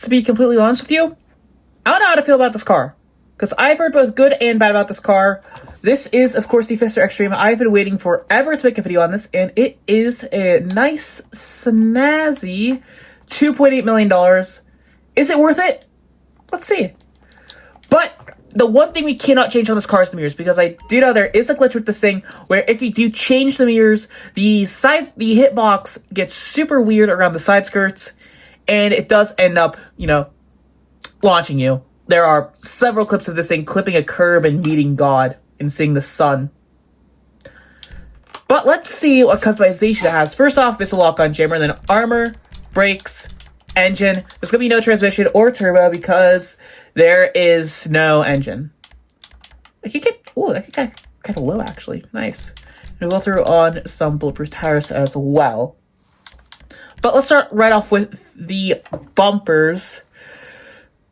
to be completely honest with you, I don't know how to feel about this car. Because I've heard both good and bad about this car. This is, of course, the Pfister Xtreme. I've been waiting forever to make a video on this, and it is a nice, snazzy $2.8 million. Is it worth it? Let's see. But the one thing we cannot change on this car is the mirrors, because I do know there is a glitch with this thing where if you do change the mirrors, the hitbox gets super weird around the side skirts, and it does end up, launching you. There are several clips of this thing clipping a curb and meeting God and seeing the sun. But let's see what customization it has. First off, missile lock-on jammer, and then armor, brakes, engine. There's going to be no transmission or turbo because there is no engine. I can get, that could get kind of low, actually. Nice. And we'll throw on some bulletproof tires as well. But let's start right off with the bumpers.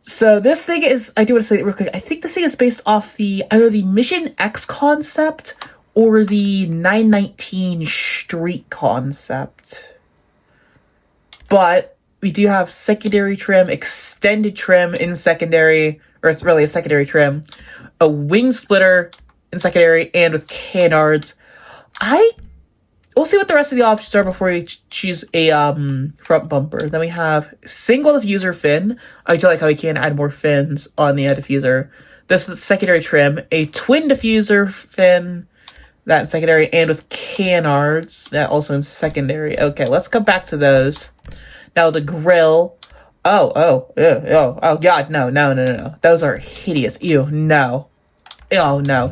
So this thing is, I do want to say it real quick, I think this thing is based off the, either the Mission X concept or the 919 Street concept. But we do have secondary trim, extended trim in secondary, or it's really a secondary trim, a wing splitter in secondary, and with canards. We'll see what the rest of the options are before we choose a front bumper. Then we have single diffuser fin. I do like how we can add more fins on the diffuser. This is secondary trim, a twin diffuser fin, that in secondary, and with canards, that also in secondary. Okay, let's come back to those. Now the grill. Oh God, no. Those are hideous. Ew, no. Oh, no.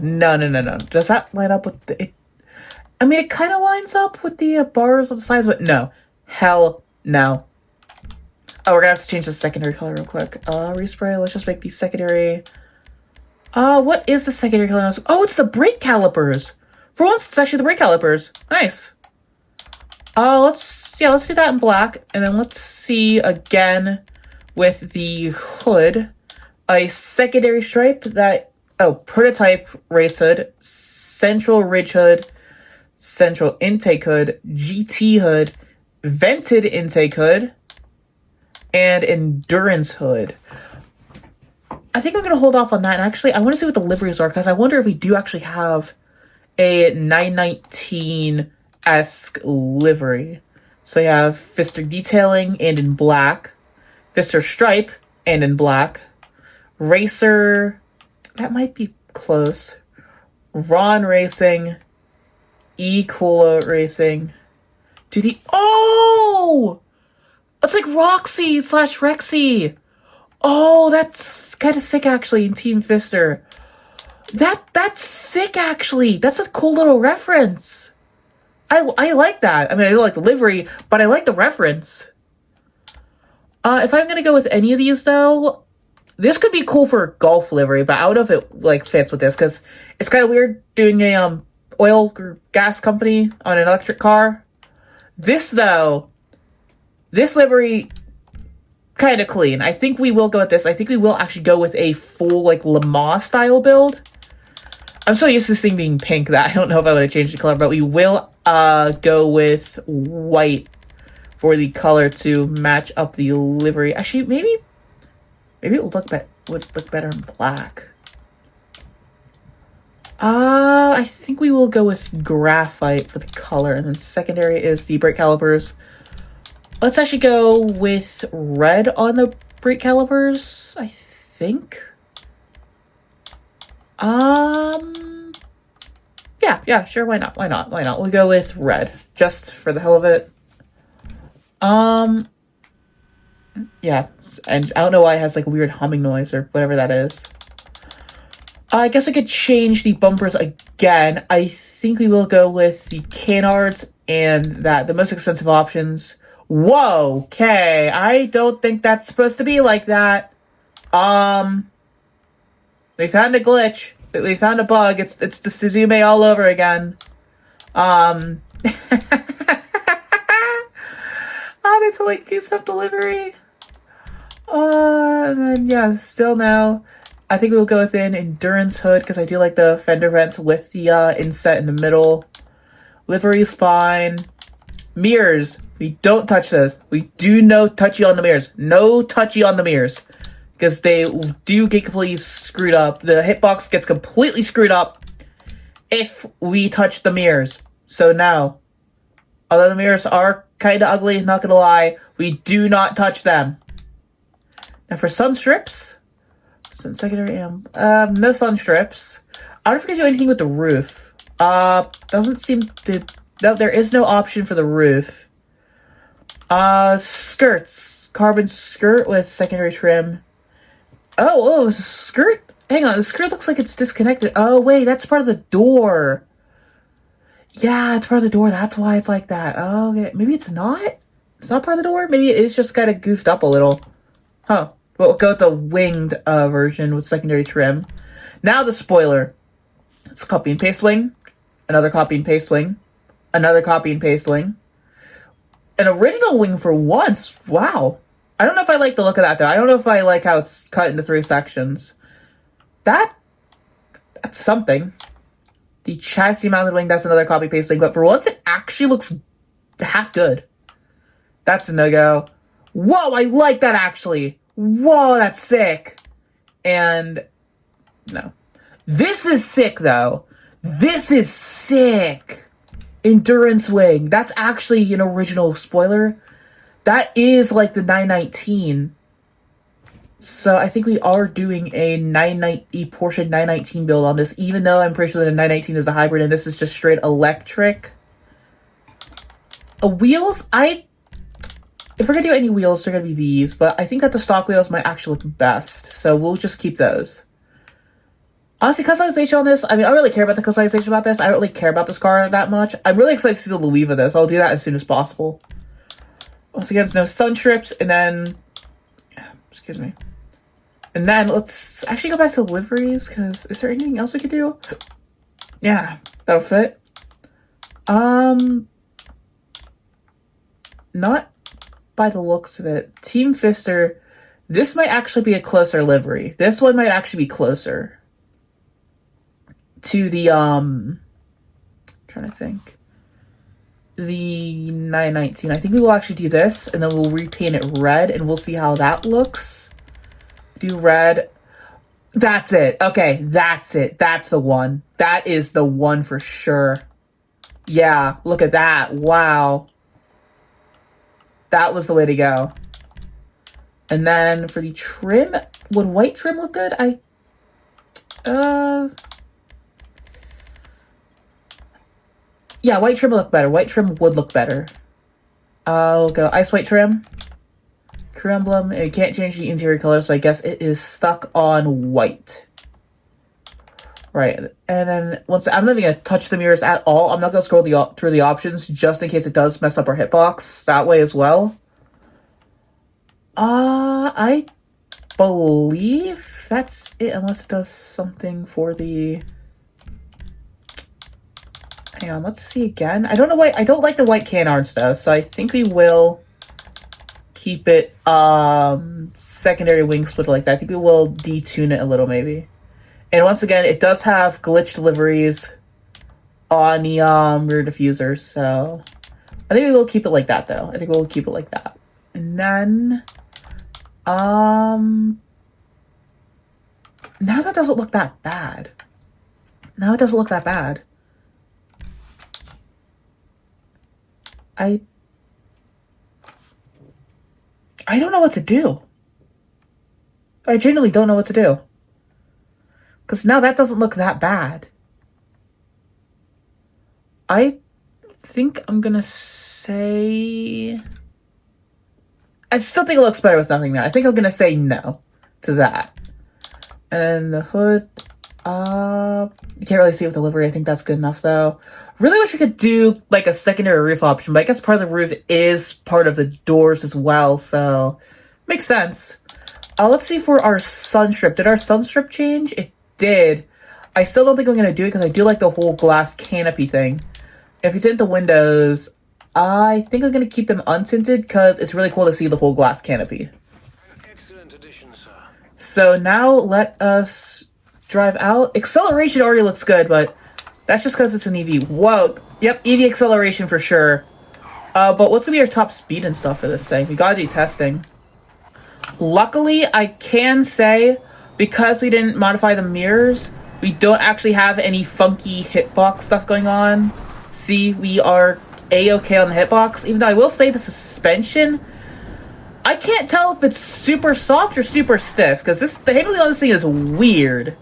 Does that line up with the... it kind of lines up with the bars on the sides, but no. Hell no. Oh, we're gonna have to change the secondary color real quick. Respray, let's just make the secondary... what is the secondary color? Oh, it's the brake calipers! For once, it's actually the brake calipers. Nice. Let's do that in black. And then let's see again with the hood. A secondary stripe that... Oh, prototype race hood. Central ridge hood. Central intake hood, GT hood, vented intake hood, and endurance hood. I think I'm going to hold off on that. And actually, I want to see what the liveries are, because I wonder if we do actually have a 919-esque livery. So you have Pfister detailing and in black, Pfister stripe and in black, Racer, that might be close, Ron Racing, E-Cola Racing. Oh! It's like Roxy / Rexy. Oh, that's kind of sick, actually, in Team Pfister. That's sick, actually. That's a cool little reference. I like that. I don't like the livery, but I like the reference. If I'm gonna go with any of these, though, this could be cool for a golf livery, but I don't know if it, fits with this, because it's kind of weird doing a, oil or gas company on an electric car. This, though, this livery, kind of clean. I think we will go with this. I think we will actually go with a full, Le Mans style build. I'm so used to this thing being pink that I don't know if I would have changed the color, but we will go with white for the color to match up the livery. Actually, maybe it would look better in black. I think we will go with graphite for the color, and then secondary is the brake calipers. Let's actually go with red on the brake calipers, I think. Yeah, sure, why not? We'll go with red, just for the hell of it. Yeah, and I don't know why it has, a weird humming noise or whatever that is. I guess I could change the bumpers again. I think we will go with the canards and the most expensive options. Whoa, okay. I don't think that's supposed to be like that. We found a glitch. We found a bug. It's the Suzume all over again. Oh, they totally goofed up delivery. And then, yeah, still no. I think we'll go with an endurance hood, because I do like the fender vents with the inset in the middle. Livery's fine. Mirrors. We don't touch those. We do no touchy on the mirrors. No touchy on the mirrors. Because they do get completely screwed up. The hitbox gets completely screwed up if we touch the mirrors. So now, although the mirrors are kind of ugly, not gonna lie, we do not touch them. Now for sun strips, secondary amp, no sun strips. I don't know if we can do anything with the roof. Doesn't seem to, no, there is no option for the roof. Skirts, carbon skirt with secondary trim. Oh, it's a skirt? Hang on, the skirt looks like it's disconnected. Oh, wait, that's part of the door. Yeah, it's part of the door. That's why it's like that. Oh, okay. Maybe it's not? It's not part of the door? Maybe it is just kind of goofed up a little. Huh. We'll go with the winged version with secondary trim. Now the spoiler. It's copy and paste wing. Another copy and paste wing. Another copy and paste wing. An original wing for once. Wow. I don't know if I like the look of that, though. I don't know if I like how it's cut into 3 sections. That's something. The chassis mounted wing, that's another copy paste wing, but for once it actually looks half good. That's a no-go. Whoa, I like that actually. Whoa, that's sick. And no. This is sick though. This is sick. Endurance wing. That's actually an original spoiler. That is like the 919. So I think we are doing a Porsche 919 build on this, even though I'm pretty sure that a 919 is a hybrid and this is just straight electric. Wheels, if we're gonna do any wheels, they're gonna be these, but I think that the stock wheels might actually look best, so we'll just keep those. Honestly, customization on this, I mean, I don't really care about the customization about this. I don't really care about this car that much. I'm really excited to see the Louis though, so I'll do that as soon as possible. Once again, there's no sun strips, and then, excuse me. And then let's actually go back to liveries, because is there anything else we could do? Yeah, that'll fit. Not by the looks of it. Team Pfister, this might actually be a closer livery. This one might actually be closer to the, trying to think. The 919. I think we will actually do this, and then we'll repaint it red, and we'll see how that looks. Do red. That's it. Okay, that's it. That's the one. That is the one for sure. Yeah, look at that. Wow. That was the way to go. And then for the trim, would white trim look good? Yeah, white trim would look better. White trim would look better. I'll go ice white trim. Crew emblem. It can't change the interior color, so I guess it is stuck on white. Right, and then once I'm not even gonna touch the mirrors at all. I'm not gonna scroll through the options just in case it does mess up our hitbox that way as well. I believe that's it, unless it does something for the. Hang on, let's see again. I don't know why I don't like the white canards though, so I think we will keep it secondary wing splitter like that. I think we will detune it a little maybe. And once again, it does have glitch deliveries on the rear diffuser, so I think we will keep it like that though. I think we'll keep it like that. And then now that doesn't look that bad. Now it doesn't look that bad. I don't know what to do. I genuinely don't know what to do. Because now that doesn't look that bad. I think I'm going to say. I still think it looks better with nothing there. I think I'm going to say no to that. And the hood. You can't really see it with the livery. I think that's good enough though. Really wish we could do like a secondary roof option, but I guess part of the roof is part of the doors as well, so makes sense. Let's see for our sun strip. Did our sun strip change? It did. I still don't think I'm gonna do it because I do like the whole glass canopy thing. If you tint the windows, I think I'm gonna keep them untinted because it's really cool to see the whole glass canopy. Excellent addition, sir. So now let us drive out. Acceleration already looks good, but that's just because it's an EV. Whoa. Yep, EV acceleration for sure. But what's gonna be our top speed and stuff for this thing? We gotta do testing. Luckily, I can say, because we didn't modify the mirrors, we don't actually have any funky hitbox stuff going on. See, we are A-okay on the hitbox, even though I will say the suspension, I can't tell if it's super soft or super stiff, because the handling on this thing is weird.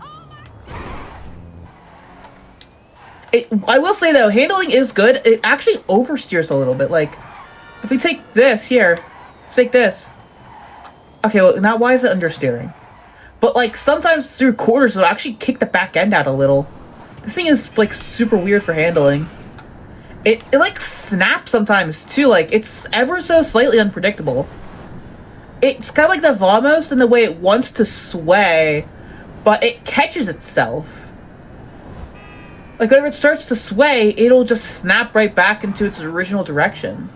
I will say though, handling is good. It actually oversteers a little bit. Like, if we take this here, take this. Okay, well, now why is it understeering? But like, sometimes through corners, it'll actually kick the back end out a little. This thing is like super weird for handling. It like snaps sometimes too. Like, it's ever so slightly unpredictable. It's kind of like the Vamos in the way it wants to sway, but it catches itself. Like, whenever it starts to sway, it'll just snap right back into its original direction.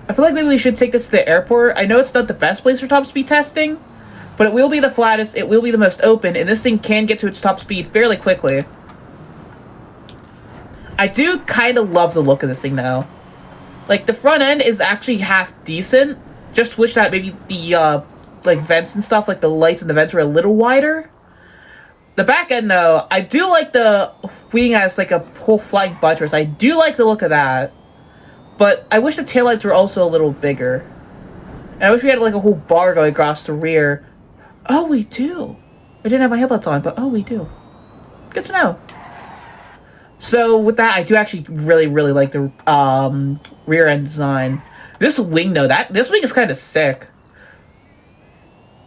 I feel like maybe we should take this to the airport. I know it's not the best place for top speed testing, but it will be the flattest, it will be the most open, and this thing can get to its top speed fairly quickly. I do kind of love the look of this thing, though. Like, the front end is actually half decent. Just wish that maybe the, like, vents and stuff, like the lights and the vents were a little wider. The back end, though, I do like the wing as, like, a whole flying buttress. I do like the look of that. But I wish the taillights were also a little bigger. And I wish we had, like, a whole bar going across the rear. Oh, we do. I didn't have my headlights on, but oh, we do. Good to know. So, with that, I do actually really, really like the rear end design. This wing, though, this wing is kind of sick.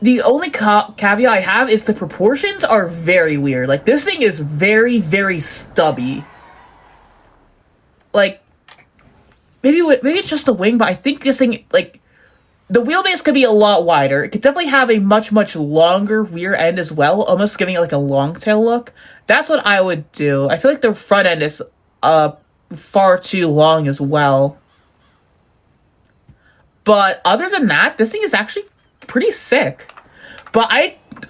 The only caveat I have is the proportions are very weird. Like, this thing is very, very stubby. Like, maybe it's just the wing, but I think this thing, like, the wheelbase could be a lot wider. It could definitely have a much, much longer rear end as well, almost giving it, like, a long tail look. That's what I would do. I feel like the front end is far too long as well. But other than that, this thing is actually pretty sick. But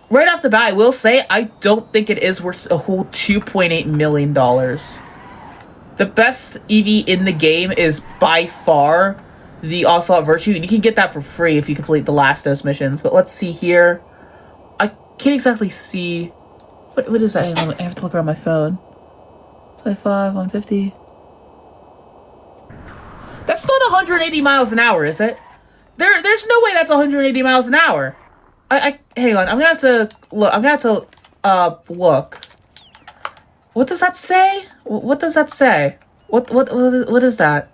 right off the bat, I will say, I don't think it is worth a whole $2.8 million. The best EV in the game is by far the Ocelot Virtue, and you can get that for free if you complete the last dose missions. But let's see here. I can't exactly see. What is that? I have to look around my phone. 25, 150. That's not 180 miles an hour, is it? There's no way that's 180 miles an hour. Hang on. I'm gonna have to look. Look. What does that say? What does that say? What is that?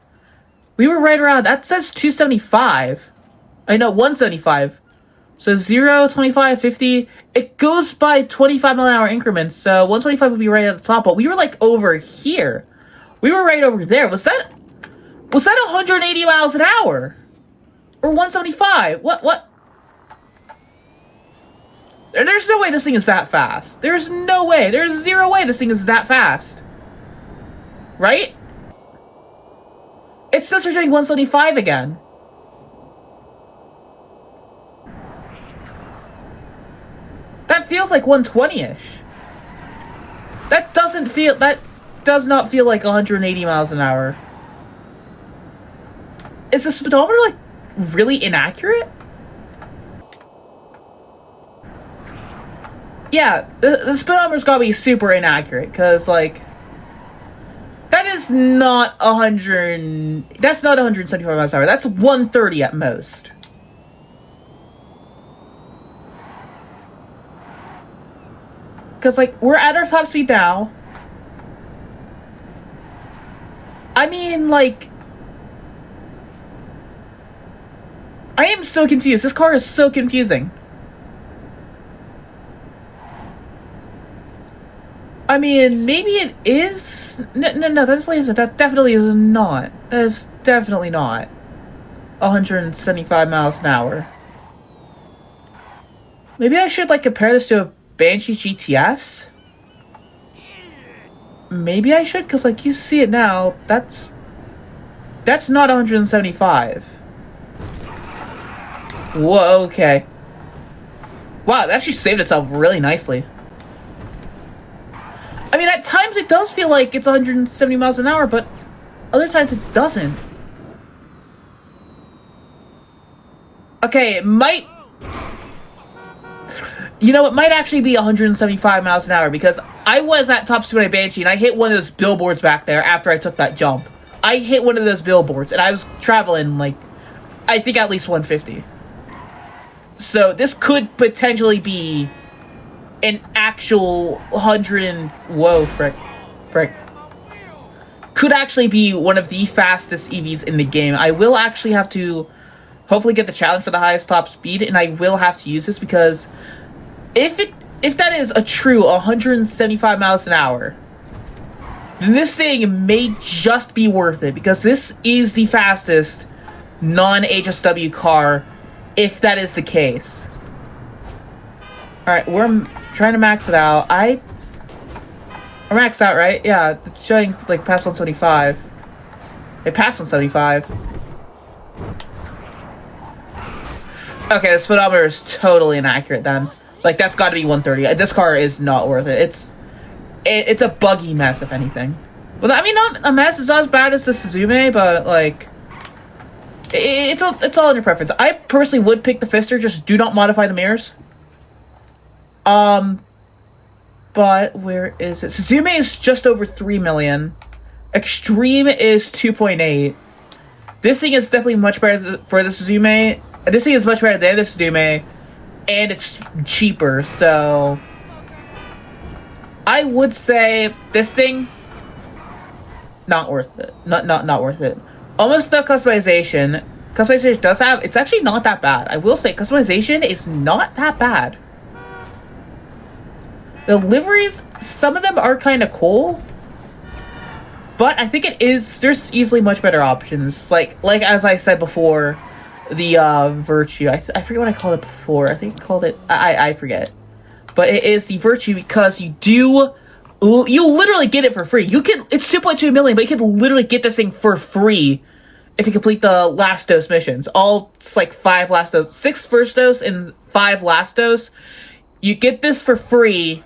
We were right around. That says 275. I know 175. So 0, 25, 50. It goes by 25 mile an hour increments. So 125 would be right at the top. But we were like over here. We were right over there. Was that 180 miles an hour? Or 175? What? There's no way this thing is that fast. There's no way. There's zero way this thing is that fast. Right? It says we're doing 175 again. That feels like 120-ish. That does not feel like 180 miles an hour. Is the speedometer, like, really inaccurate? Yeah, the speedometer's gotta be super inaccurate, because, like, that is not 175 miles an hour. That's 130 at most. Because, like, we're at our top speed now. I mean, like, I am so confused. This car is so confusing. I mean, maybe it is. No, that definitely is not. That is definitely not 175 miles an hour. Maybe I should, like, compare this to a Banshee GTS? Maybe I should, because, like, you see it now. That's not 175. Whoa, okay. Wow, it actually saved itself really nicely. I mean, at times it does feel like it's 170 miles an hour, but other times it doesn't. Okay, it might... You know, it might actually be 175 miles an hour, because I was at top speed by Banshee, and I hit one of those billboards back there after I took that jump. I hit one of those billboards, and I was traveling, like, I think at least 150. So, this could potentially be an actual 100 and... Whoa, frick. Could actually be one of the fastest EVs in the game. I will actually have to hopefully get the challenge for the highest top speed, and I will have to use this, because if that is a true 175 miles an hour, then this thing may just be worth it, because this is the fastest non-HSW car, if that is the case. Alright, we're trying to max it out. I'm maxed out, right? Yeah, it's showing, like, past 175. It passed 175. Okay, the speedometer is totally inaccurate then. Like, that's got to be 130. This car is not worth it. It's a buggy mess, if anything. Well, I mean, not a mess. It's not as bad as the Suzume, but, like... It's all in your preference. I personally would pick the Pfister, just do not modify the mirrors. But where is it? Suzume is just over 3 million. Xtreme is 2.8. This thing is definitely much better for the Suzume. This thing is much better than the Suzume, and it's cheaper, so I would say this thing not worth it. Not worth it. Almost no customization. Customization does have, it's actually not that bad. I will say customization is not that bad. The liveries, some of them are kind of cool, but I think there's easily much better options. Like as I said before, the Virtue. I forget what I called it before. I think I called it, I forget. But it is the Virtue, because you literally get it for free. It's 2.2 million, but you can literally get this thing for free if you complete the last dose missions. It's like 5 last dose, 6 first dose and 5 last dose. You get this for free.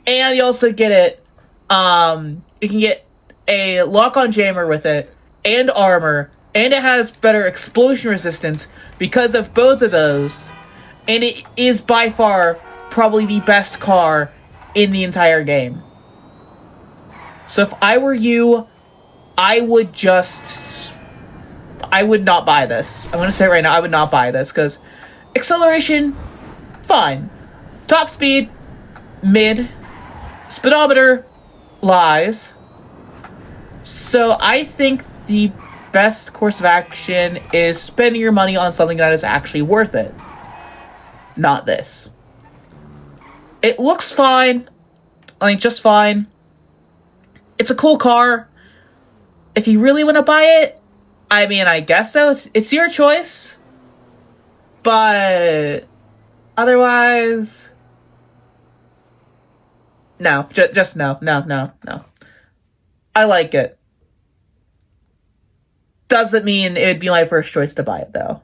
And you also get it, you can get a lock-on jammer with it, and armor, and it has better explosion resistance because of both of those. And it is by far probably the best car in the entire game. So if I were you, I would not buy this. I'm going to say it right now, I would not buy this, because acceleration, fine. Top speed, mid. Speedometer lies. So I think the best course of action is spending your money on something that is actually worth it. Not this. It looks fine. I mean, just fine. It's a cool car. If you really want to buy it, I mean, I guess so. It's your choice. But otherwise... No, just no. I like it. Doesn't mean it would be my first choice to buy it, though.